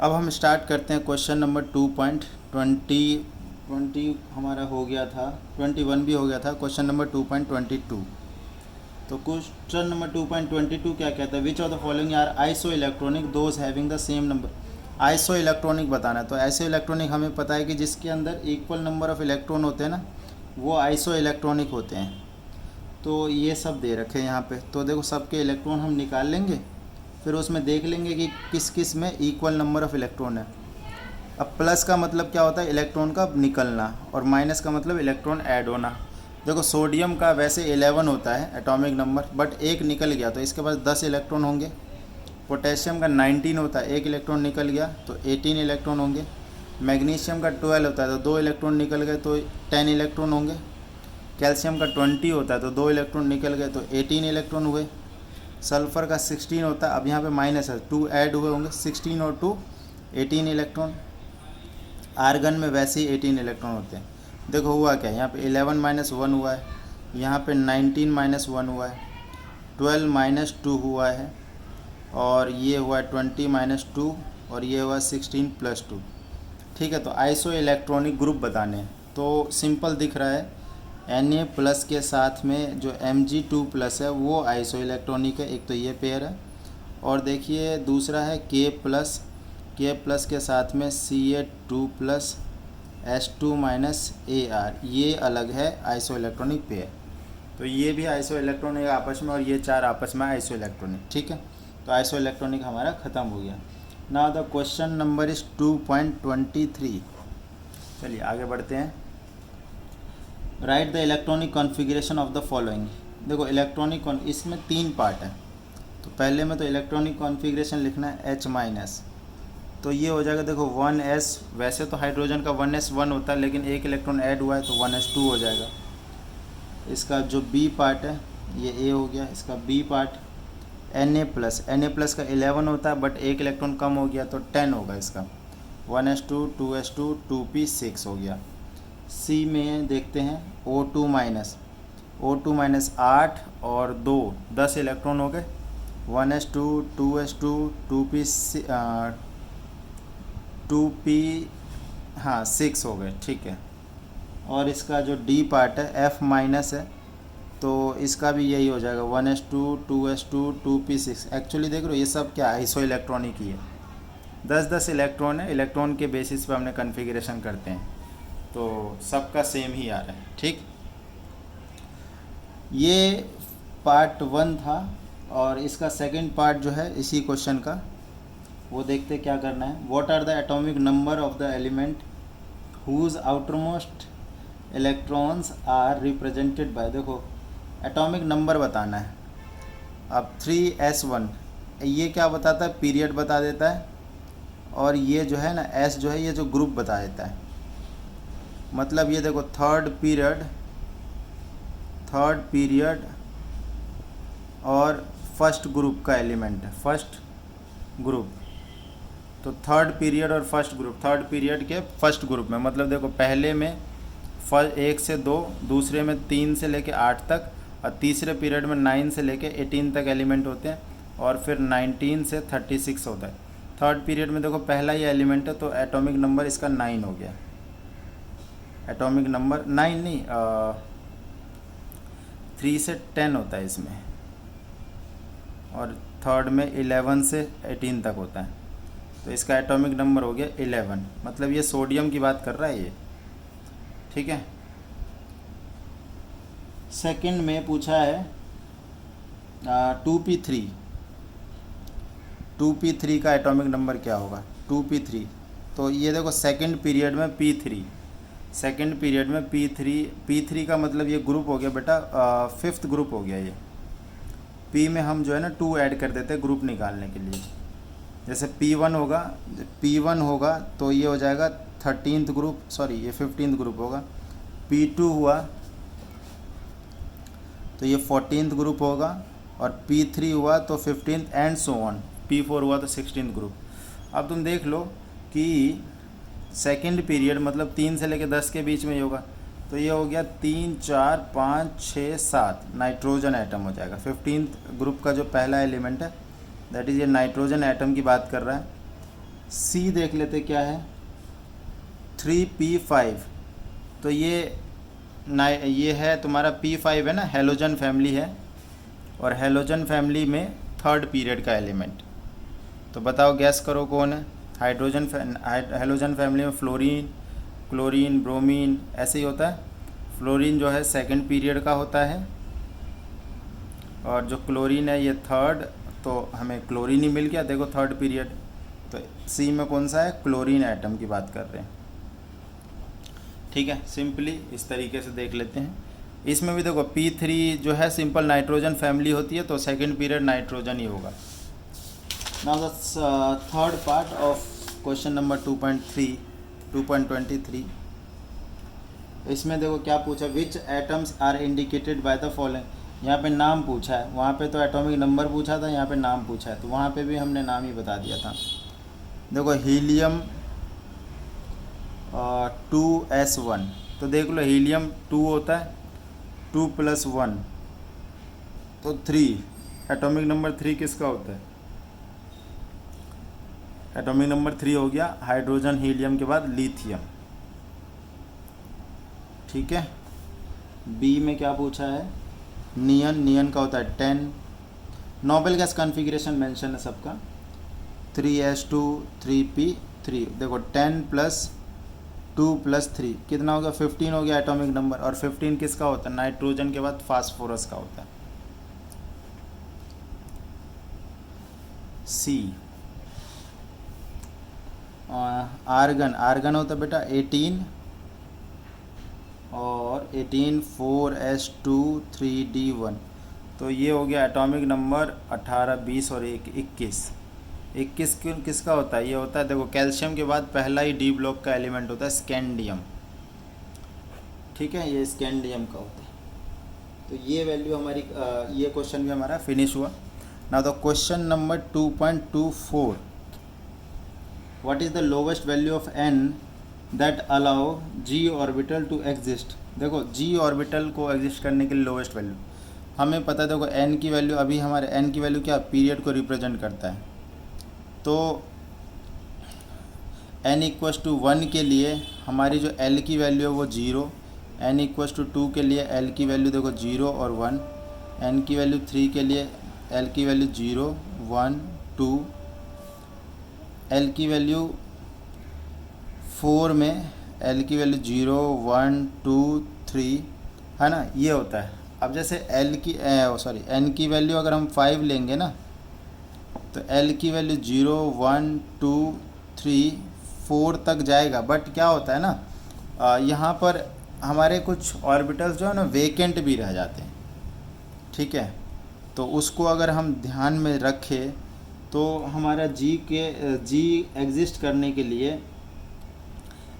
अब हम स्टार्ट करते हैं क्वेश्चन नंबर 2.20 हमारा हो गया था, 21 भी हो गया था। Question number 2.22। तो क्वेश्चन नंबर 2.22 क्या कहता है, which of the following are isoelectronic those having the same number. Isoelectronic बताना है। तो आइसो इलेक्ट्रॉनिक हमें पता है कि जिसके अंदर इक्वल नंबर ऑफ इलेक्ट्रॉन होते हैं ना, वो आइसो इलेक्ट्रॉनिक होते हैं। तो ये सब दे रखे हैं यहाँ पे। तो देखो सबके इलेक्ट्रॉन हम निकाल लेंगे, फिर उसमें देख लेंगे कि किस किस में इक्वल नंबर ऑफ इलेक्ट्रॉन है। अब प्लस का मतलब क्या होता है, इलेक्ट्रॉन का निकलना, और माइनस का मतलब इलेक्ट्रॉन ऐड होना। देखो सोडियम का वैसे 11 होता है एटॉमिक नंबर, बट एक निकल गया तो इसके पास 10 इलेक्ट्रॉन होंगे। पोटेशियम का 19 होता है, एक इलेक्ट्रॉन निकल गया तो 18 इलेक्ट्रॉन होंगे। मैग्नीशियम का 12 होता है तो 2 इलेक्ट्रॉन निकल गए तो 10 इलेक्ट्रॉन होंगे। कैल्शियम का 20 होता है तो 2 इलेक्ट्रॉन निकल गए तो 18 इलेक्ट्रॉन हुए। सल्फ़र का 16 होता है, अब यहाँ पे माइनस है, 2 ऐड हुए होंगे, 16 और 2 18 इलेक्ट्रॉन। आर्गन में वैसे ही 18 इलेक्ट्रॉन होते हैं। देखो हुआ क्या, यहाँ पे 11 माइनस 1 हुआ है, यहाँ पे 19 माइनस 1 हुआ है, 12 माइनस 2 हुआ है, और ये हुआ 20 माइनस 2, और ये हुआ 16 प्लस 2। ठीक है, तो आइसो इलेक्ट्रॉनिक ग्रुप बताने हैं। तो सिंपल दिख रहा है, Na प्लस के साथ में जो Mg2 प्लस है वो आइसो इलेक्ट्रॉनिक है, एक तो ये पेयर है। और देखिए दूसरा है K प्लस के साथ में Ca2 plus H2 minus Ar, ये अलग है आइसो इलेक्ट्रॉनिक पेयर। तो ये भी आइसो इलेक्ट्रॉनिक आपस में, और ये चार आपस में आइसो इलेक्ट्रॉनिक। ठीक है, तो आइसो इलेक्ट्रॉनिक हमारा ख़त्म हो गया। Now the question number is 2.23। चलिए आगे बढ़ते हैं। Right the electronic configuration of the following. देखो इलेक्ट्रॉनिक इसमें 3 पार्ट है। तो पहले में तो इलेक्ट्रॉनिक कॉन्फ़िगरेशन लिखना है H माइनस, तो ये हो जाएगा। देखो 1s, वैसे तो हाइड्रोजन का 1s1 होता है, लेकिन एक इलेक्ट्रॉन ऐड हुआ है तो 1s2 हो जाएगा। इसका जो B पार्ट है ये A हो गया, इसका B पार्ट Na प्लस का 11 होता है, बट एक इलेक्ट्रॉन कम हो गया तो 10 होगा इसका, 1s2 2s2 2p6 हो गया। सी में देखते हैं O2 माइनस 8 और 2 10 इलेक्ट्रॉन हो गए, 1s2 2s2 2p6 हो गए। ठीक है, और इसका जो डी पार्ट है F माइनस है, तो इसका भी यही हो जाएगा, 1s2 2s2 2p6। एक्चुअली देख लो ये सब क्या आइसो इलेक्ट्रॉनिक ही है, 10 इलेक्ट्रॉन है, इलेक्ट्रॉन के बेसिस पे हमने कन्फिग्रेशन करते हैं, तो सबका सेम ही आ रहा है। ठीक, ये पार्ट 1 था, और इसका सेकंड पार्ट जो है इसी क्वेश्चन का, वो देखते क्या करना है। What are the atomic number of the element whose outermost electrons are represented by. देखो एटॉमिक नंबर बताना है। अब 3s1 ये क्या बताता है, पीरियड बता देता है, और ये जो है ना S जो है ये जो ग्रुप बता देता है। मतलब ये देखो थर्ड पीरियड और फर्स्ट ग्रुप का एलिमेंट है, फर्स्ट ग्रुप। तो थर्ड पीरियड और फर्स्ट ग्रुप, थर्ड पीरियड के फर्स्ट ग्रुप में, मतलब देखो पहले में 1 से 2, दूसरे में 3 से लेके 8 तक, और तीसरे पीरियड में 9 से लेके 18 तक एलिमेंट होते हैं, और फिर 19 से 36 होता है। थर्ड पीरियड में देखो पहला ही एलिमेंट है, तो एटॉमिक नंबर इसका 9 हो गया। एटॉमिक नंबर 9 नहीं, 3 से 10 होता है इसमें, और थर्ड में 11 से 18 तक होता है, तो इसका एटॉमिक नंबर हो गया 11। मतलब ये सोडियम की बात कर रहा है ये। ठीक है, सेकंड में पूछा है 2p3 का एटॉमिक नंबर क्या होगा, 2p3। तो ये देखो सेकंड पीरियड में p3, सेकंड पीरियड में p3 का मतलब ये ग्रुप हो गया बेटा, 5th ग्रुप हो गया ये। p में हम जो है ना 2 ऐड कर देते हैं ग्रुप निकालने के लिए। जैसे p1 होगा तो ये हो जाएगा 13th ग्रुप, सॉरी ये 15th ग्रुप होगा। p2 हुआ तो ये 14th ग्रुप होगा, और p3 हुआ तो 15th and so on, p4 हुआ तो 16th ग्रुप। अब तुम देख लो कि सेकंड पीरियड मतलब 3 से लेकर 10 के बीच में ही होगा, तो ये हो गया 3 4 5 6 7 नाइट्रोजन एटम हो जाएगा। 15th ग्रुप का जो पहला एलिमेंट है दैट इज़ ये नाइट्रोजन एटम की बात कर रहा है। सी देख लेते क्या है, 3p5। तो ये है तुम्हारा p5 है ना, हेलोजन फैमिली है, और हेलोजन फैमिली में थर्ड पीरियड का एलिमेंट। तो बताओ गैस करो कौन है। हेलोजन फैमिली में फ्लोरीन, क्लोरीन, ब्रोमीन ऐसे ही होता है। फ्लोरीन जो है सेकंड पीरियड का होता है, और जो क्लोरीन है ये थर्ड, तो हमें क्लोरीन ही मिल गया, देखो थर्ड पीरियड। तो सी में कौन सा है, क्लोरीन एटम की बात कर रहे हैं। ठीक है, सिंपली इस तरीके से देख लेते हैं। इसमें भी देखो P3 जो है सिंपल नाइट्रोजन फैमिली होती है, तो सेकंड पीरियड नाइट्रोजन ही होगा। Now the third part of question number 2.23। इसमें देखो क्या पूछा, which atoms are indicated by the following. यहाँ पे नाम पूछा है, वहाँ पे तो एटॉमिक नंबर पूछा था, यहाँ पे नाम पूछा है, तो वहाँ पे भी हमने नाम ही बता दिया था। देखो हीलियम 2s1, तो देख लो हीलियम 2 होता है, 2 + 1 तो 3। एटॉमिक नंबर 3 किसका होता है, एटॉमिक नंबर 3 हो गया हाइड्रोजन हीलियम के बाद लिथियम। ठीक है, बी में क्या पूछा है, नियन का होता है 10। नोबेल गैस कॉन्फ़िगरेशन मेंशन है सबका, 3s2 3p3। देखो 10 + 2 + 3 कितना हो गया, 15 हो गया एटॉमिक नंबर। और 15 किसका होता है, नाइट्रोजन के बाद फास्फोरस का होता है। सी आर्गन होता है बेटा 18, और 18 4s2 3d1। तो ये हो गया एटॉमिक नंबर 18, 20 और 21। 21 किसका होता है, ये होता है देखो कैल्शियम के बाद पहला ही डी ब्लॉक का एलिमेंट होता है स्कैंडियम। ठीक है, ये स्कैंडियम का होता है। तो ये वैल्यू हमारी ये क्वेश्चन भी हमारा फिनिश हुआ। Now the question number 2.24, what is the lowest value of n that allow g orbital to exist. देखो g ऑर्बिटल को एग्जिस्ट करने के लिए लोवेस्ट वैल्यू हमें पता है। देखो n की वैल्यू, अभी हमारे n की वैल्यू क्या, पीरियड को रिप्रेजेंट करता है। तो n = 1 के लिए हमारी जो l की वैल्यू है वो 0, n = 2 के लिए l की वैल्यू देखो 0 और 1, n की वैल्यू 3 के लिए l की वैल्यू 0 1 2, l की वैल्यू 4 में l की वैल्यू 0 1 2 3 है ना, ये होता है। अब जैसे n की वैल्यू अगर हम 5 लेंगे ना, तो l की वैल्यू 0 1 2 3 4 तक जाएगा। बट क्या होता है ना, यहाँ पर हमारे कुछ ऑर्बिटल्स जो है ना वेकेंट भी रह जाते हैं। ठीक है, तो उसको अगर हम ध्यान में रखें तो हमारा जी एग्जिस्ट करने के लिए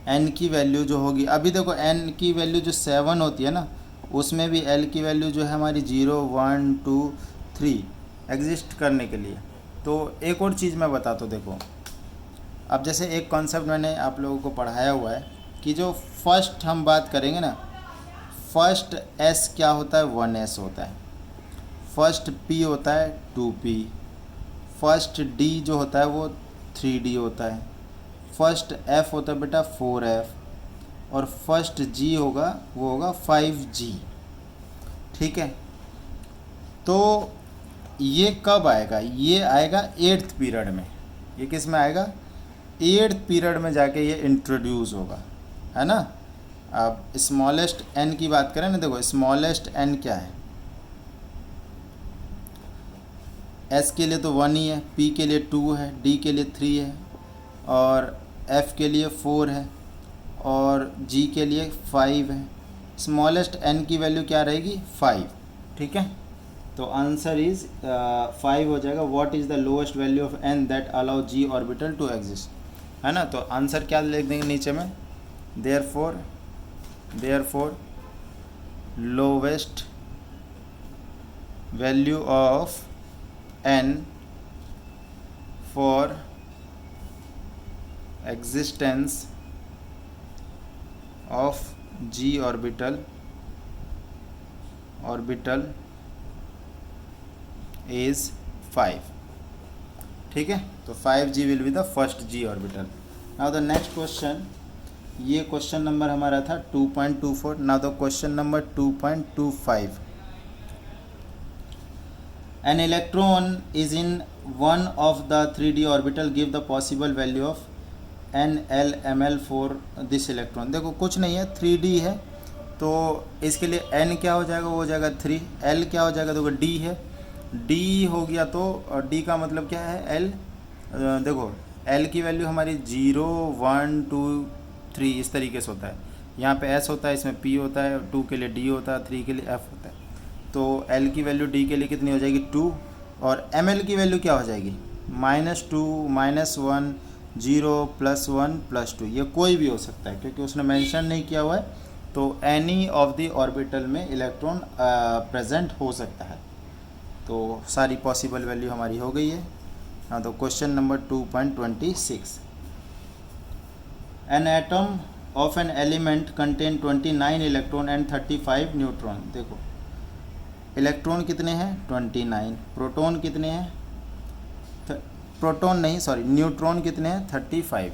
n की वैल्यू जो होगी, अभी देखो n की वैल्यू जो 7 होती है ना, उसमें भी l की वैल्यू जो है हमारी 0 1 2 3 एग्जिस्ट करने के लिए। तो एक और चीज़ मैं बताता हूँ, देखो अब जैसे एक कॉन्सेप्ट मैंने आप लोगों को पढ़ाया हुआ है कि जो फर्स्ट हम बात करेंगे ना, फर्स्ट s क्या होता है, 1s होता है। फर्स्ट p होता है 2p। फर्स्ट d जो होता है वो 3d होता है। फर्स्ट f होता है बेटा 4f। और फर्स्ट g होगा वो होगा 5g। ठीक है, तो ये कब आएगा, ये आएगा 8th पीरियड में। ये किस में आएगा, 8th पीरियड में जाके ये इंट्रोड्यूस होगा, है ना। अब स्मॉलेस्ट n की बात करें ना, देखो स्मॉलेस्ट n क्या है, s के लिए तो 1 ही है, p के लिए 2 है, d के लिए 3 है, और f के लिए 4 है, और g के लिए 5 है। स्मॉलेस्ट n की वैल्यू क्या रहेगी, 5। ठीक है, तो आंसर इज 5 हो जाएगा। What is the lowest value of n that allow g orbital to exist, है ना। तो आंसर क्या लिख देंगे नीचे में, therefore lowest value of n for existence of g orbital is 5। ठीक है, तो 5g will be the first g orbital. Now the next question, ये क्वेश्चन नंबर हमारा था 2.24। Now the question number 2.25, an electron is in one of the 3d orbital, give the possible value of NL/ML for this electron. देखो कुछ नहीं है, 3d है, तो इसके लिए n क्या हो जाएगा, वो हो जाएगा 3, l क्या हो जाएगा, देखो d है, d हो गया तो d का मतलब क्या है l, देखो l की वैल्यू हमारी 0 1 2 3 इस तरीके से होता है, यहाँ पे s होता है, इसमें p होता है, 2 के लिए d होता है, 3 के लिए f होता है, तो l की वैल्यू d के लिए कितनी हो जाएगी 2, और ml की वैल्यू क्या हो जाएगी -2 -1 0 +1 +2, ये कोई भी हो सकता है क्योंकि उसने मेंशन नहीं किया हुआ है, तो एनी ऑफ द ऑर्बिटल में इलेक्ट्रॉन प्रेजेंट हो सकता है। तो सारी पॉसिबल वैल्यू हमारी हो गई है। हाँ, तो question number 2.26, an atom of an element contain 29 electron and 35 neutron. देखो इलेक्ट्रॉन कितने हैं 29, प्रोटॉन कितने हैं, प्रोटॉन नहीं सॉरी न्यूट्रॉन कितने हैं 35।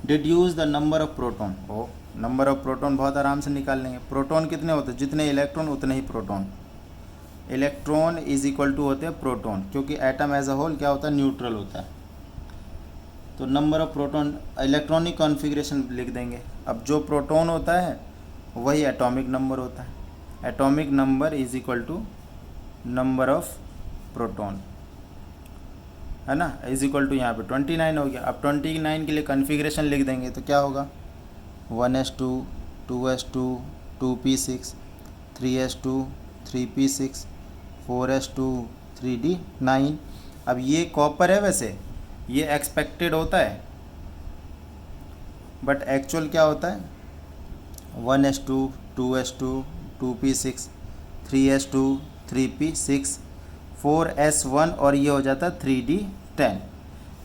Deduce the number of proton. Oh, number of proton बहुत आराम से निकाल लेंगे। प्रोटॉन कितने होते हैं, जितने इलेक्ट्रॉन उतने ही proton. Electron is equal to होते हैं प्रोटॉन, क्योंकि एटम एज अ होल क्या होता है न्यूट्रल होता है, तो number of proton electronic configuration लिख देंगे। अब जो प्रोटॉन होता है वही एटॉमिक नंबर होता है, atomic number is equal to number of proton, है ना, इज इक्वल टू यहाँ पे 29 हो गया। अब 29 के लिए कॉन्फ़िगरेशन लिख देंगे तो क्या होगा 1s2 2s2 2p6 3s2 3p6 4s2 3d9। अब ये कॉपर है, वैसे ये एक्सपेक्टेड होता है, बट एक्चुअल क्या होता है 1s2 2s2 2p6 3s2 3p6 4s1 और ये हो जाता है 3d10।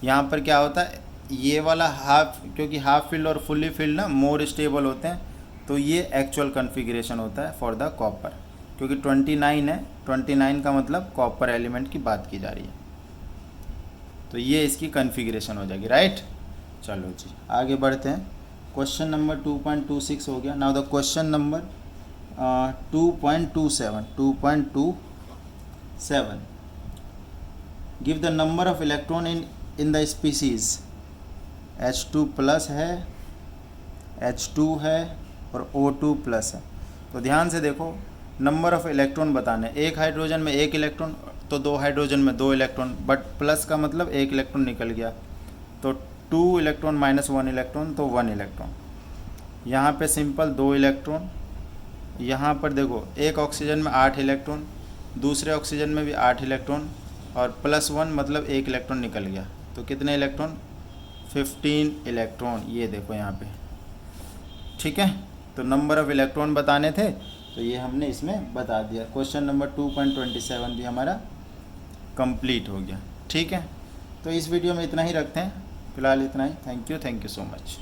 यहाँ पर क्या होता है, ये वाला हाफ, क्योंकि हाफ फील्ड और फुल्ली फील्ड ना मोर स्टेबल होते हैं, तो ये एक्चुअल कॉन्फ़िगरेशन होता है फॉर द कॉपर, क्योंकि 29 है, 29 का मतलब कॉपर एलिमेंट की बात की जा रही है, तो ये इसकी कॉन्फ़िगरेशन हो जाएगी, राइट। चलो जी आगे बढ़ते हैं। क्वेश्चन नंबर 2.26 हो गया। Now the question number 2.27 give the number of electron in the species. H2 plus है, H2 है और O2 प्लस है। तो ध्यान से देखो, नंबर ऑफ इलेक्ट्रॉन बताने, एक हाइड्रोजन में एक इलेक्ट्रॉन, तो दो हाइड्रोजन में दो इलेक्ट्रॉन, बट प्लस का मतलब एक इलेक्ट्रॉन निकल गया, तो 2 इलेक्ट्रॉन -1 इलेक्ट्रॉन, तो 1 इलेक्ट्रॉन। यहाँ पे सिंपल 2 इलेक्ट्रॉन, यहाँ पर देखो एक ऑक्सीजन में 8 इलेक्ट्रॉन, दूसरे ऑक्सीजन में भी 8 इलेक्ट्रॉन, और +1 मतलब एक इलेक्ट्रॉन निकल गया, तो कितने इलेक्ट्रॉन 15 इलेक्ट्रॉन, ये देखो यहाँ पे, ठीक है। तो नंबर ऑफ इलेक्ट्रॉन बताने थे, तो ये हमने इसमें बता दिया। क्वेश्चन नंबर 2.27 भी हमारा कंप्लीट हो गया, ठीक है। तो इस वीडियो में इतना ही रखते हैं, फिलहाल इतना ही। Thank you so much.